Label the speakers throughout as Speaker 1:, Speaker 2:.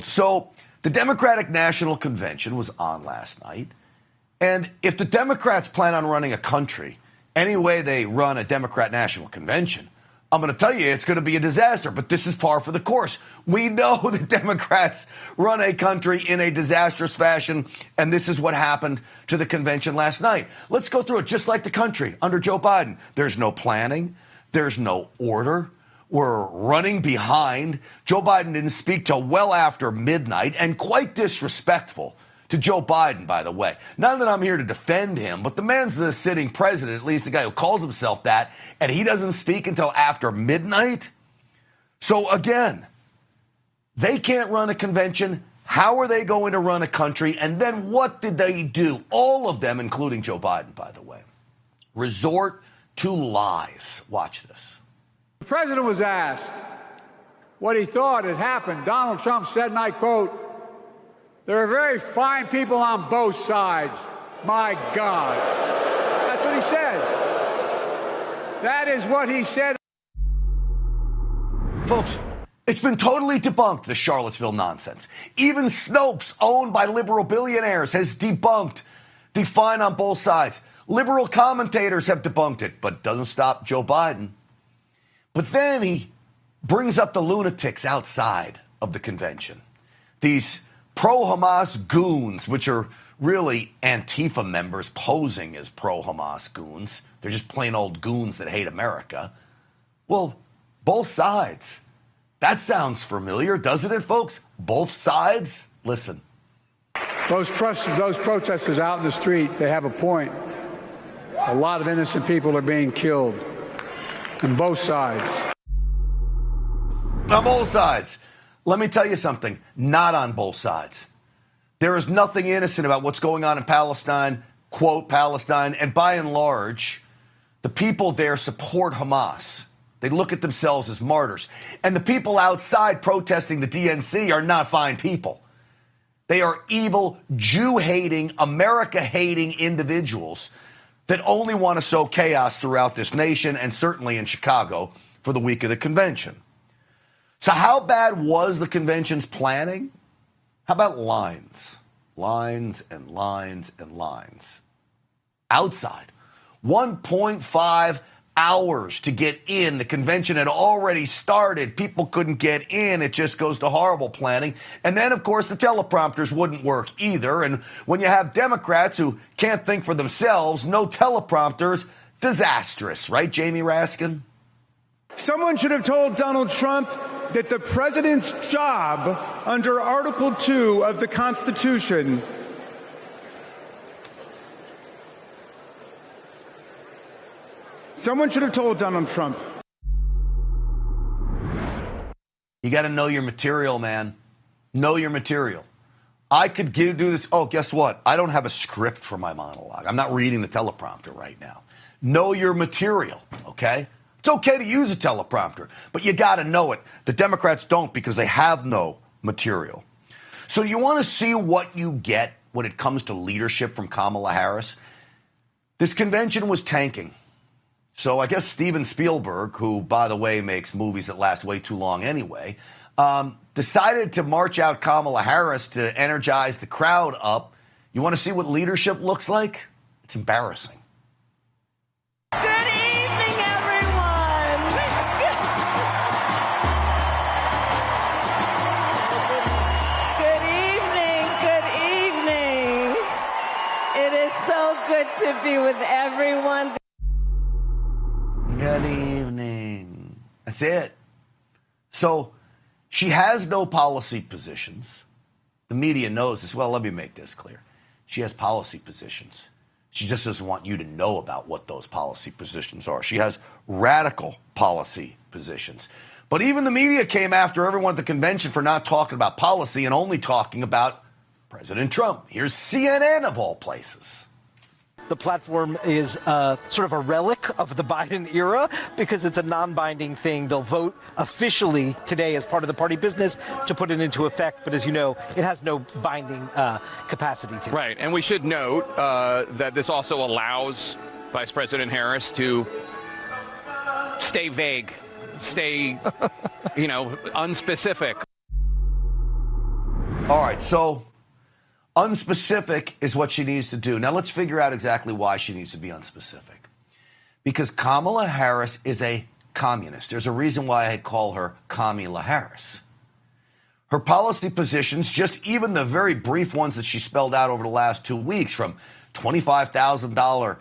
Speaker 1: So the Democratic National Convention was on last night. And if the Democrats plan on running a country any way they run a Democrat National Convention, I'm going to tell you it's going to be a disaster. But this is par for the course. We know that Democrats run a country in a disastrous fashion. And this is what happened to the convention last night. Let's go through it just like the country under Joe Biden. There's no planning. There's no order. We're running behind. Joe Biden didn't speak till well after midnight, and quite disrespectful to Joe Biden, by the way. Not that I'm here to defend him, but the man's the sitting president, at least the guy who calls himself that, and he doesn't speak until after midnight. So again, they can't run a convention. How are they going to run a country? And then what did they do? All of them, including Joe Biden, by the way, resort to lies. Watch this.
Speaker 2: The president was asked what he thought had happened. Donald Trump said, and I quote, "There are very fine people on both sides. My God." That's what he said. That is what he said.
Speaker 1: Folks, it's been totally debunked, the Charlottesville nonsense. Even Snopes, owned by liberal billionaires, has debunked the fine on both sides. Liberal commentators have debunked it, but it doesn't stop Joe Biden. But then he brings up the lunatics outside of the convention. These pro-Hamas goons, which are really Antifa members posing as pro-Hamas goons. They're just plain old goons that hate America. Well, both sides. That sounds familiar, doesn't it, folks? Both sides? Listen.
Speaker 2: Those protesters out in the street, they have a point. A lot of innocent people are being killed on both sides.
Speaker 1: On both sides. Let me tell you something. Not on both sides. There is nothing innocent about what's going on in Palestine, quote, Palestine, and by and large, the people there support Hamas. They look at themselves as martyrs. And the people outside protesting the DNC are not fine people. They are evil, Jew-hating, America-hating individuals that only want to sow chaos throughout this nation and certainly in Chicago for the week of the convention. So how bad was the convention's planning? How about lines? Lines and lines and lines. Outside. 1.5 hours to get in. The convention had already started. People couldn't get in. It just goes to horrible planning. And then, of course, the teleprompters wouldn't work either. And when you have Democrats who can't think for themselves, no teleprompters, disastrous. Right, Jamie Raskin?
Speaker 3: Someone should have told Donald Trump that the president's job under Article 2 of the Constitution Someone should have told Donald Trump.
Speaker 1: You got to know your material, man. Know your material. I could do this. Oh, guess what? I don't have a script for my monologue. I'm not reading the teleprompter right now. Know your material, okay? It's okay to use a teleprompter, but you got to know it. The Democrats don't because they have no material. So you want to see what you get when it comes to leadership from Kamala Harris? This convention was tanking. So I guess Steven Spielberg, who, by the way, makes movies that last way too long anyway, decided to march out Kamala Harris to energize the crowd up. You want to see what leadership looks like? It's embarrassing.
Speaker 4: Good evening, everyone. Good evening. Good evening. It is so good to be with everyone.
Speaker 1: Good evening. That's it. So she has no policy positions. The media knows this. Well, let me make this clear. She has policy positions. She just doesn't want you to know about what those policy positions are. She has radical policy positions. But even the media came after everyone at the convention for not talking about policy and only talking about President Trump. Here's CNN of all places.
Speaker 5: The platform is sort of a relic of the Biden era because it's a non-binding thing. They'll vote officially today as part of the party business to put it into effect. But as you know, it has no binding capacity to it.
Speaker 6: Right. And we should note that this also allows Vice President Harris to stay vague, stay, unspecific.
Speaker 1: All right, so unspecific is what she needs to do. Now let's figure out exactly why she needs to be unspecific. Because Kamala Harris is a communist. There's a reason why I call her Kamala Harris. Her policy positions, just even the very brief ones that she spelled out over the last 2 weeks, from $25,000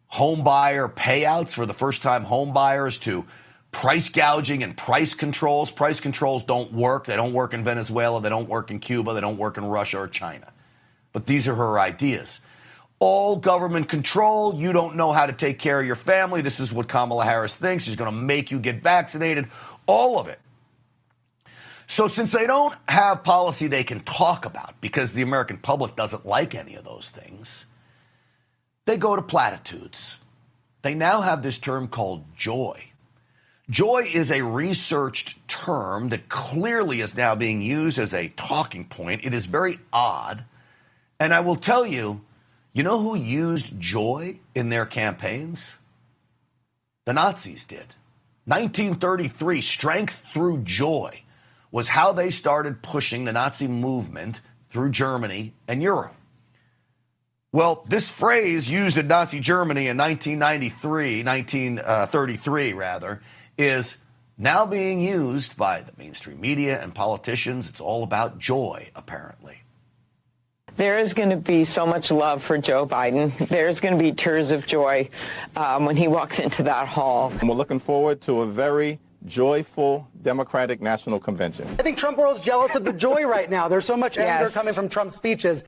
Speaker 1: home buyer payouts for the first-time home buyers to price gouging and price controls. Price controls don't work. They don't work in Venezuela. They don't work in Cuba. They don't work in Russia or China. But these are her ideas. All government control. You don't know how to take care of your family. This is what Kamala Harris thinks. She's going to make you get vaccinated. All of it. So since they don't have policy they can talk about, because the American public doesn't like any of those things, they go to platitudes. They now have this term called joy. Joy is a researched term that clearly is now being used as a talking point. It is very odd. And I will tell you, you know who used joy in their campaigns? The Nazis did. 1933, strength through joy was how they started pushing the Nazi movement through Germany and Europe. Well, this phrase used in Nazi Germany in 1933 rather, is now being used by the mainstream media and politicians. It's all about joy, apparently.
Speaker 7: There is going to be so much love for Joe Biden. There's going to be tears of joy when he walks into that hall.
Speaker 8: And we're looking forward to a very joyful Democratic National Convention.
Speaker 9: I think Trump world's jealous of the joy right now. There's so much anger coming from Trump's speeches.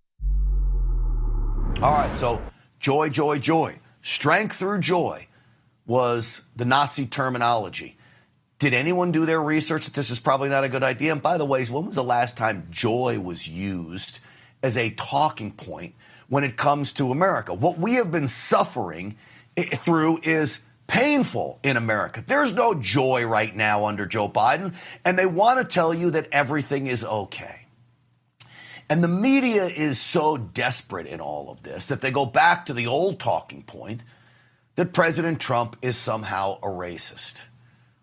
Speaker 1: All right, so joy, joy, joy. Strength through joy was the Nazi terminology. Did anyone do their research that this is probably not a good idea? And by the way, when was the last time joy was used as a talking point when it comes to America? What we have been suffering through is painful in America. There's no joy right now under Joe Biden, and they want to tell you that everything is okay. And the media is so desperate in all of this that they go back to the old talking point that President Trump is somehow a racist.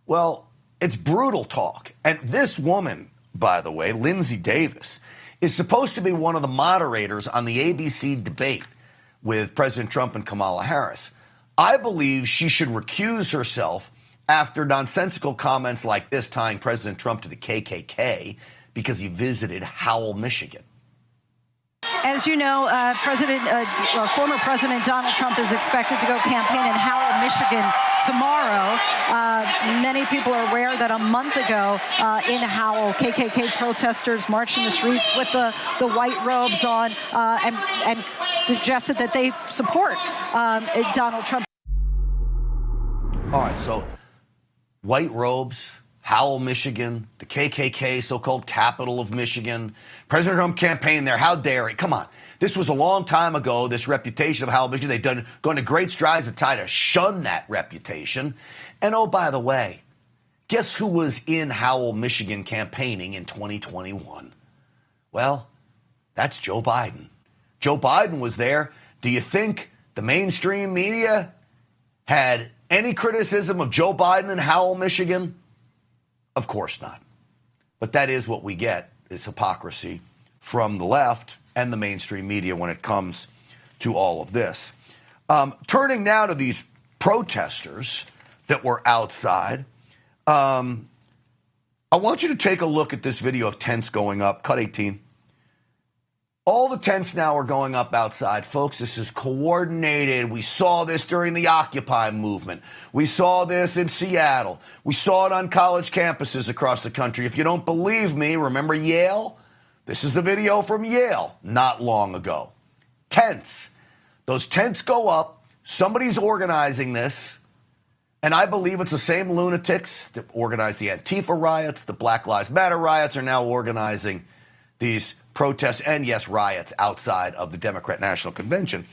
Speaker 1: Well, it's brutal talk. And this woman, by the way, Lindsay Davis, is supposed to be one of the moderators on the ABC debate with President Trump and Kamala Harris. I believe she should recuse herself after nonsensical comments like this tying President Trump to the KKK because he visited Howell, Michigan.
Speaker 10: As you know, former President Donald Trump is expected to go campaign in Howell, Michigan tomorrow. Many people are aware that a month ago in Howell, KKK protesters marched in the streets with the white robes on and suggested that they support Donald Trump.
Speaker 1: All right, so white robes, Howell, Michigan, the KKK, so-called capital of Michigan. President Trump campaigned there. How dare he? Come on. This was a long time ago, this reputation of Howell, Michigan. They've gone to great strides to try to shun that reputation. And oh, by the way, guess who was in Howell, Michigan campaigning in 2021? Well, that's Joe Biden. Joe Biden was there. Do you think the mainstream media had any criticism of Joe Biden in Howell, Michigan? Of course not. But that is what we get, is hypocrisy from the left and the mainstream media when it comes to all of this. Turning now to these protesters that were outside, I want you to take a look at this video of tents going up. Cut 18. All the tents now are going up outside. Folks, this is coordinated. We saw this during the Occupy movement. We saw this in Seattle. We saw it on college campuses across the country. If you don't believe me, remember Yale? This is the video from Yale not long ago. Tents. Those tents go up. Somebody's organizing this. And I believe it's the same lunatics that organized the Antifa riots, the Black Lives Matter riots, are now organizing these protests and, yes, riots outside of the Democrat National Convention.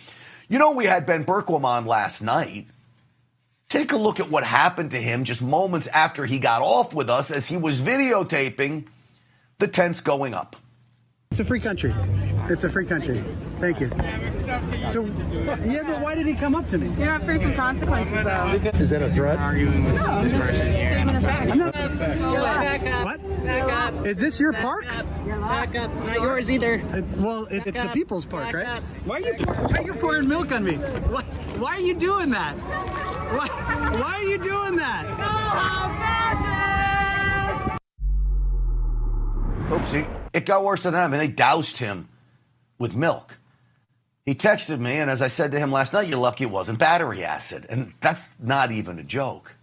Speaker 1: You know, we had Ben Bergquam on last night. Take a look at what happened to him just moments after he got off with us as he was videotaping the tents going up.
Speaker 11: It's a free country.
Speaker 9: It's a free country. Thank you. So, yeah, but why did he come up to me?
Speaker 11: You're not free from consequences, though.
Speaker 9: Is that a threat?
Speaker 11: Arguing with this person here. Statement of fact.
Speaker 9: Back up. What?
Speaker 11: Back up.
Speaker 9: Is this your park?
Speaker 11: Back up. Not yours either.
Speaker 9: Well, it's the people's park, right? Why are you pouring milk on me? Why are you doing that? Why are you doing that?
Speaker 1: Oopsie. It got worse than that. I mean, they doused him with milk. He texted me, and as I said to him last night, you're lucky it wasn't battery acid. And that's not even a joke.